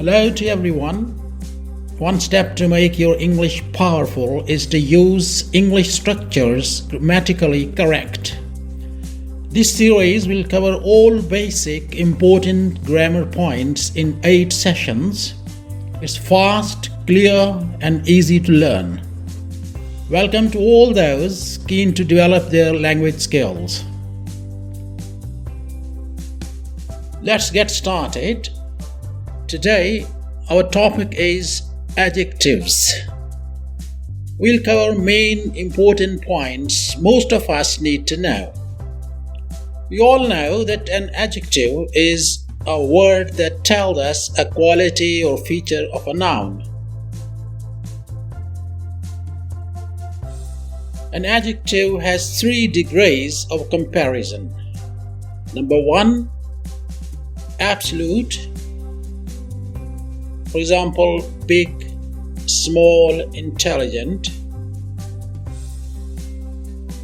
Hello to everyone. One step to make your English powerful is to use English structures grammatically correct. This series will cover all basic important grammar points in 8 sessions. It's fast, clear, and easy to learn. Welcome to all those keen to develop their language skills. Let's get started. Today, our topic is adjectives. We'll cover main important points most of us need to know. We all know that an adjective is a word that tells us a quality or feature of a noun. An adjective has 3 degrees of comparison. Number 1, absolute. For example, big, small, intelligent.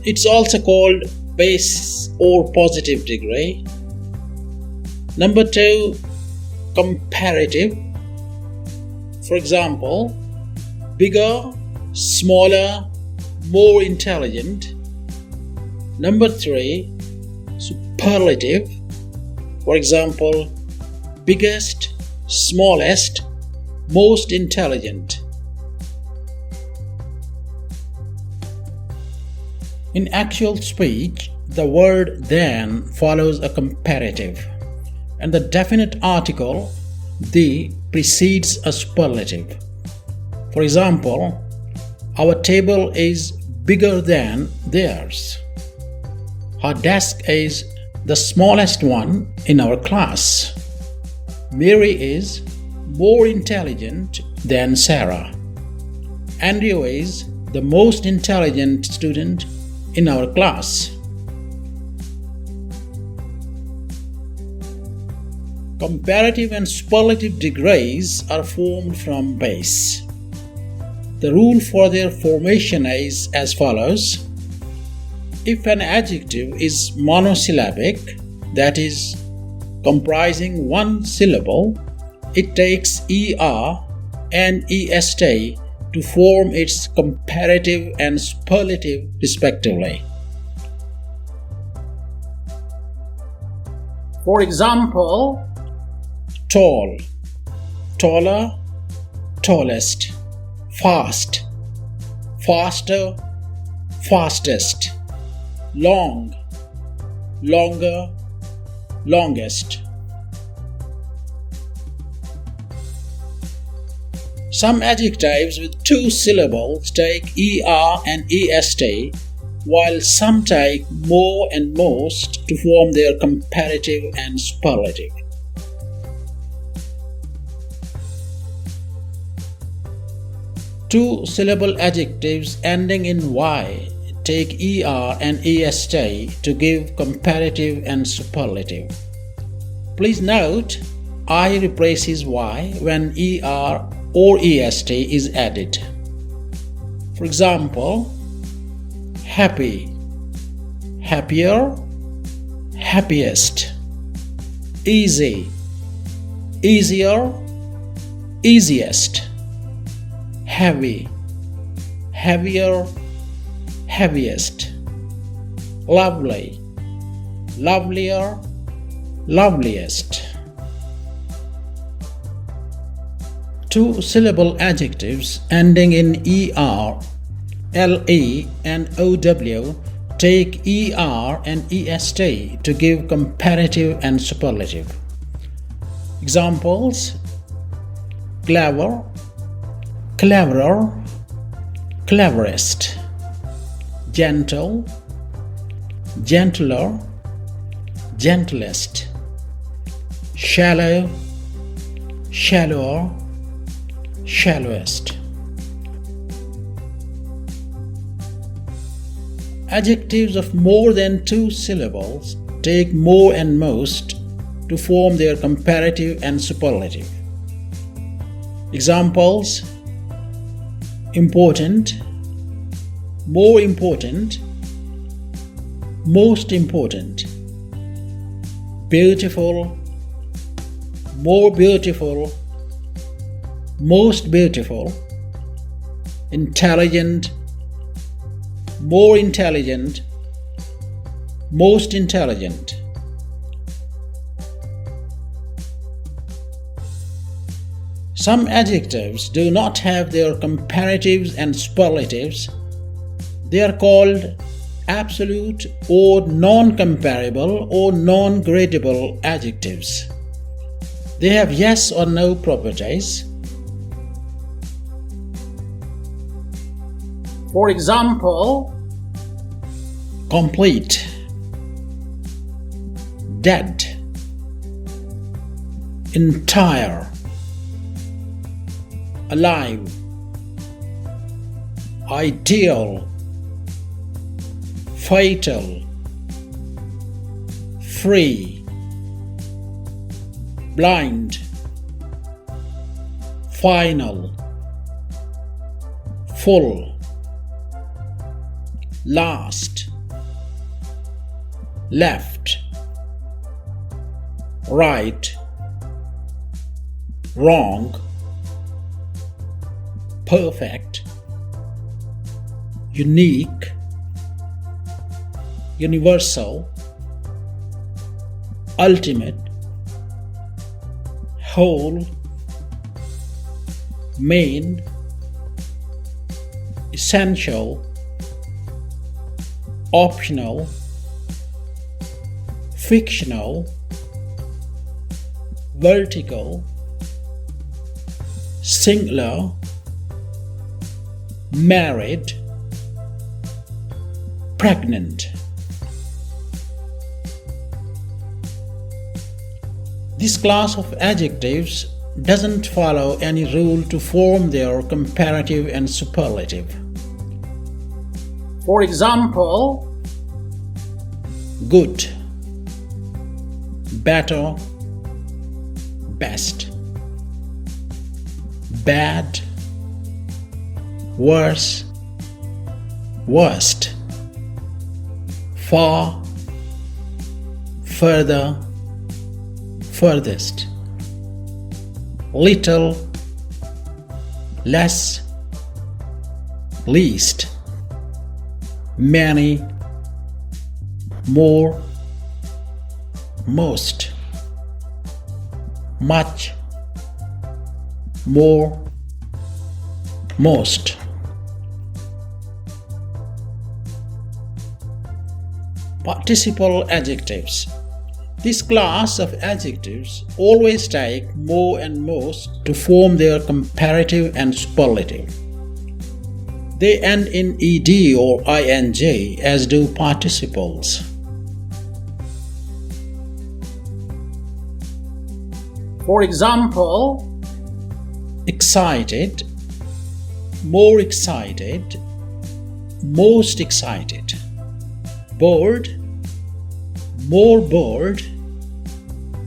It's also called base or positive degree. Number 2, comparative. For example, bigger, smaller, more intelligent. Number 3, superlative. For example, biggest, smallest, most intelligent. In actual speech, the word than follows a comparative, and the definite article the precedes a superlative. For example, our table is bigger than theirs. Her desk is the smallest one in our class. Mary is more intelligent than Sarah. Andrew is the most intelligent student in our class. Comparative and superlative degrees are formed from base. The rule for their formation is as follows. If an adjective is monosyllabic, that is, comprising one syllable, it takes er and est to form its comparative and superlative respectively. For example, tall, taller, tallest, fast, faster, fastest, long, longer, longest. Some adjectives with 2 syllables take er and est, while some take more and most to form their comparative and superlative. Two-syllable adjectives ending in y take er and est to give comparative and superlative. Please note, I replaces y when er or est is added. For example, happy, happier, happiest, easy, easier, easiest, heavy, heavier, heaviest, lovely, lovelier, loveliest. Two-syllable adjectives ending in er, le, and ow take er and est to give comparative and superlative. Examples: clever, cleverer, cleverest, gentle, gentler, gentlest, shallow, shallower, shallowest. Adjectives of more than 2 syllables take more and most to form their comparative and superlative. Examples: important, more important, most important, beautiful, more beautiful, most beautiful, intelligent, more intelligent, most intelligent. Some adjectives do not have their comparatives and superlatives. They are called absolute or non-comparable or non-gradable adjectives. They have yes or no properties. For example, complete, dead, entire, alive, ideal, fatal, free, blind, final, full, last, left, right, wrong, perfect, unique, universal, ultimate, whole, main, essential, optional, fictional, vertical, singular, married, pregnant. This class of adjectives doesn't follow any rule to form their comparative and superlative. For example, good, better, best, bad, worse, worst, far, further, furthest, little, less, least, many, more, most, much, more, most. Participle adjectives. This class of adjectives always take more and most to form their comparative and superlative. They end in ed or ing, as do participles. For example, excited, more excited, most excited, bored, more bored,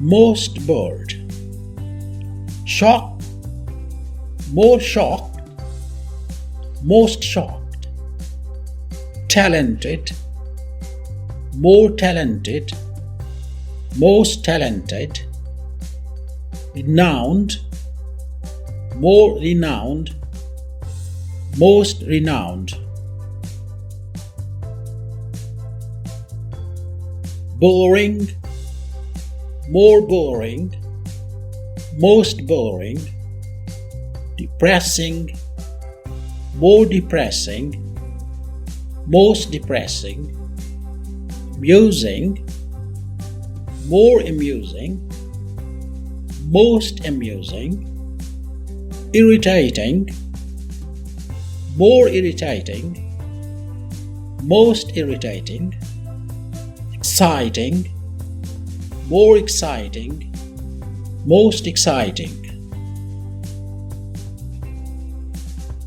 most bored, shocked, more shocked, most shocked, talented, more talented, most talented, renowned, more renowned, most renowned, boring, more boring, most boring, depressing, more depressing, most depressing, amusing, more amusing, most amusing, irritating, more irritating, most irritating, exciting, more exciting, most exciting.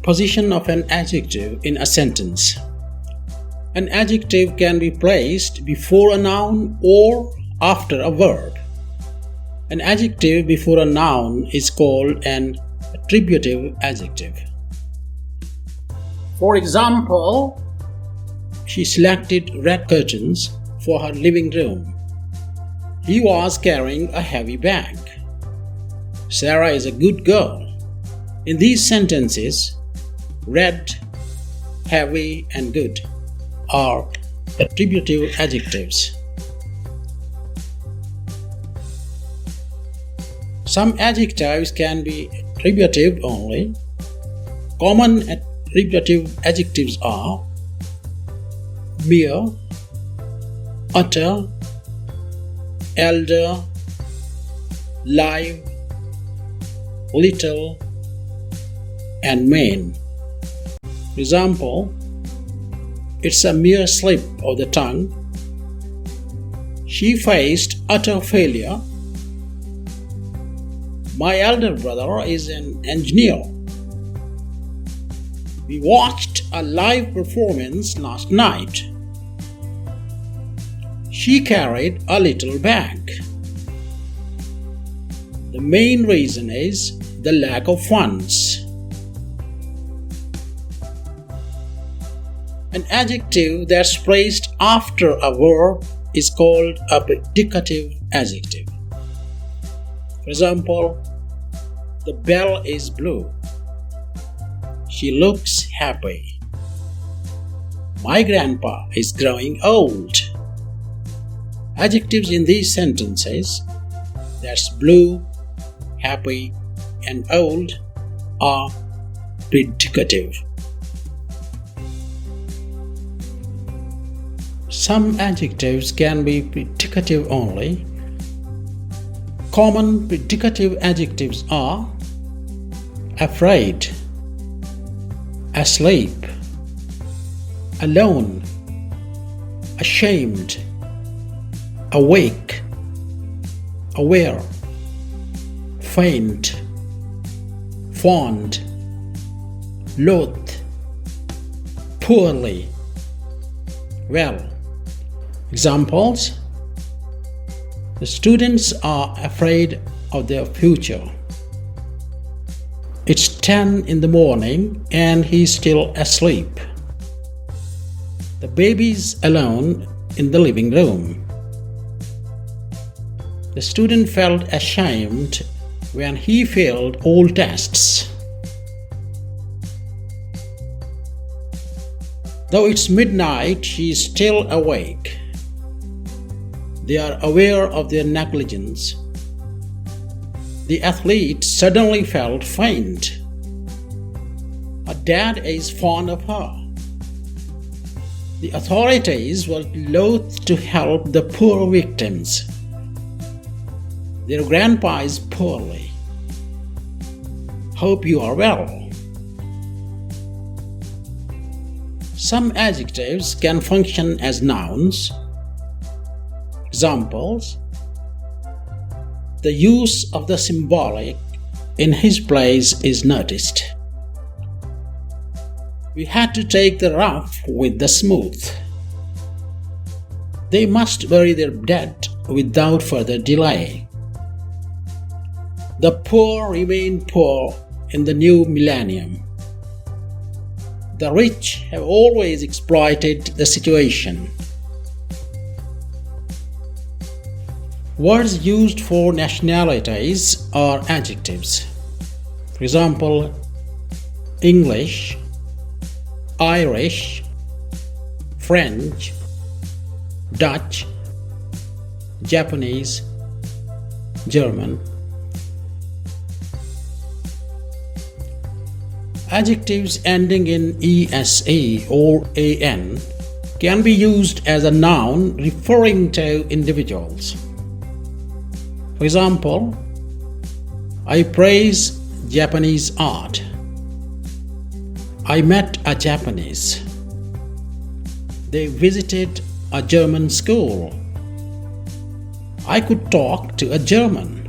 Position of an adjective in a sentence. An adjective can be placed before a noun or after a verb. An adjective before a noun is called an attributive adjective. For example, she selected red curtains for her living room. He was carrying a heavy bag. Sarah is a good girl. In these sentences, red, heavy, and good are attributive adjectives. Some adjectives can be attributive only. Common attributive adjectives are mere, utter, elder, live, little, and main. For example, it's a mere slip of the tongue. She faced utter failure. My elder brother is an engineer. We watched a live performance last night. She carried a little bag. The main reason is the lack of funds. An adjective that's placed after a verb is called a predicative adjective. For example, the bell is blue. She looks happy. My grandpa is growing old. Adjectives in these sentences, that's blue, happy, and old, are predicative. Some adjectives can be predicative only. Common predicative adjectives are afraid, asleep, alone, ashamed, awake, aware, faint, fond, loath, poorly, well. Examples: the students are afraid of their future. It's 10 in the morning and he's still asleep. The baby's alone in the living room. The student felt ashamed when he failed all tests. Though it's midnight, she is still awake. They are aware of their negligence. The athlete suddenly felt faint. Her dad is fond of her. The authorities were loath to help the poor victims. Their grandpa is poorly. Hope you are well. Some adjectives can function as nouns. Examples: the use of the symbolic in his place is noticed. We had to take the rough with the smooth. They must bury their dead without further delay. The poor remain poor in the new millennium. The rich have always exploited the situation. Words used for nationalities are adjectives. For example, English, Irish, French, Dutch, Japanese, German. Adjectives ending in ese or an can be used as a noun referring to individuals. For example, I praise Japanese art. I met a Japanese. They visited a German school. I could talk to a German.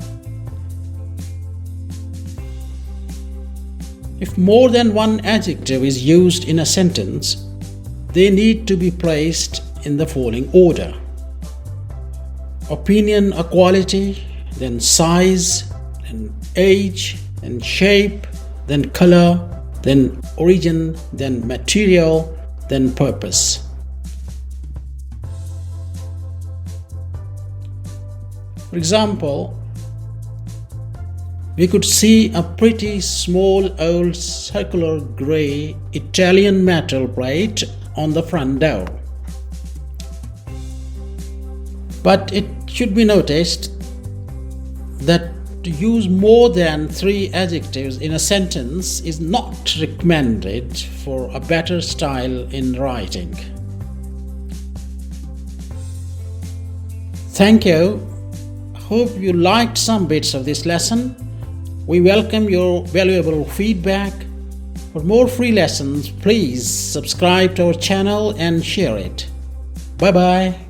If more than one adjective is used in a sentence, they need to be placed in the following order: opinion or quality, then size, then age, then shape, then color, then origin, then material, then purpose. For example, we could see a pretty small old circular grey Italian metal plate on the front door. But it should be noticed that to use more than 3 adjectives in a sentence is not recommended for a better style in writing. Thank you. Hope you liked some bits of this lesson. We welcome your valuable feedback. For more free lessons, please subscribe to our channel and share it. Bye-bye.